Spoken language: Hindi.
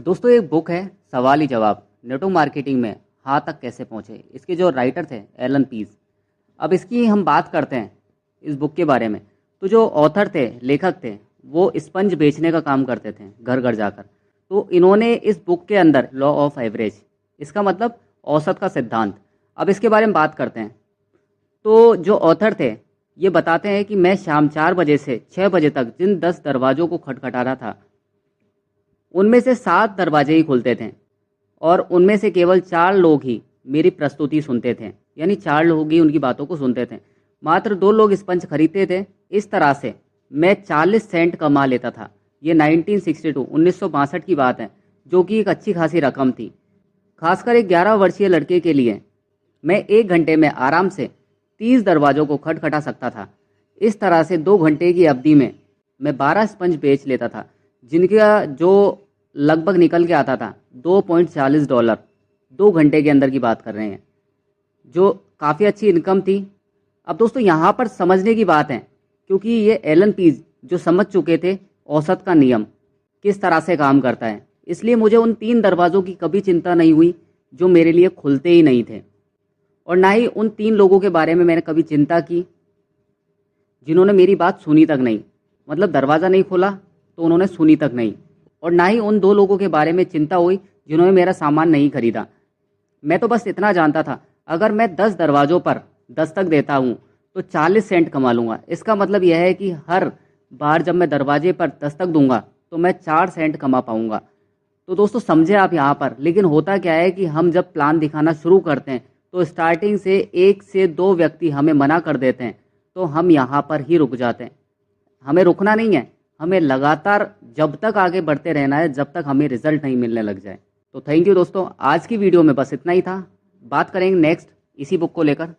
दोस्तों एक बुक है सवाल ही जवाब नेटवर्क मार्केटिंग में हाँ तक कैसे पहुँचे। इसके जो राइटर थे एलन पीज। अब इसकी हम बात करते हैं इस बुक के बारे में। तो जो ऑथर थे लेखक थे वो स्पंज बेचने का काम करते थे घर घर जाकर। तो इन्होंने इस बुक के अंदर लॉ ऑफ एवरेज, इसका मतलब औसत का सिद्धांत, अब इसके बारे में बात करते हैं। तो जो ऑथर थे ये बताते हैं कि मैं शाम 4 बजे से 6 बजे तक जिन 10 दरवाज़ों को खटखटा रहा था उनमें से 7 दरवाजे ही खुलते थे और उनमें से केवल 4 लोग ही मेरी प्रस्तुति सुनते थे, यानी 4 लोग ही उनकी बातों को सुनते थे। मात्र 2 लोग स्पंज खरीदते थे। इस तरह से मैं 40 सेंट कमा लेता था। ये 1962 की बात है, जो कि एक अच्छी खासी रकम थी। खासकर एक 11 वर्षीय लड़के के लिए मैं 1 घंटे में आराम से 30 दरवाज़ों को खटखटा सकता था। इस तरह से 2 घंटे की अवधि में मैं 12 स्पंज बेच लेता था, जिनका जो लगभग निकल के आता था $2.40। 2 घंटे के अंदर की बात कर रहे हैं, जो काफ़ी अच्छी इनकम थी। अब दोस्तों यहाँ पर समझने की बात है, क्योंकि ये एलन पीज जो समझ चुके थे औसत का नियम किस तरह से काम करता है, इसलिए मुझे उन 3 दरवाज़ों की कभी चिंता नहीं हुई जो मेरे लिए खुलते ही नहीं थे, और ना ही उन 3 लोगों के बारे में मैंने कभी चिंता की जिन्होंने मेरी बात सुनी तक नहीं। मतलब दरवाज़ा नहीं खुला तो उन्होंने सुनी तक नहीं। और ना ही उन 2 लोगों के बारे में चिंता हुई जिन्होंने मेरा सामान नहीं खरीदा। मैं तो बस इतना जानता था, अगर मैं 10 दरवाज़ों पर दस्तक देता हूँ तो 40 सेंट कमा लूँगा। इसका मतलब यह है कि हर बार जब मैं दरवाजे पर दस्तक दूंगा तो मैं 4 सेंट कमा पाऊँगा। तो दोस्तों समझे आप यहाँ पर। लेकिन होता क्या है कि हम जब प्लान दिखाना शुरू करते हैं तो स्टार्टिंग से 1 से 2 व्यक्ति हमें मना कर देते हैं, तो हम यहाँ पर ही रुक जाते हैं। हमें रुकना नहीं है, हमें लगातार जब तक आगे बढ़ते रहना है जब तक हमें रिजल्ट नहीं मिलने लग जाए। तो थैंक यू दोस्तों, आज की वीडियो में बस इतना ही था। बात करेंगे नेक्स्ट इसी बुक को लेकर।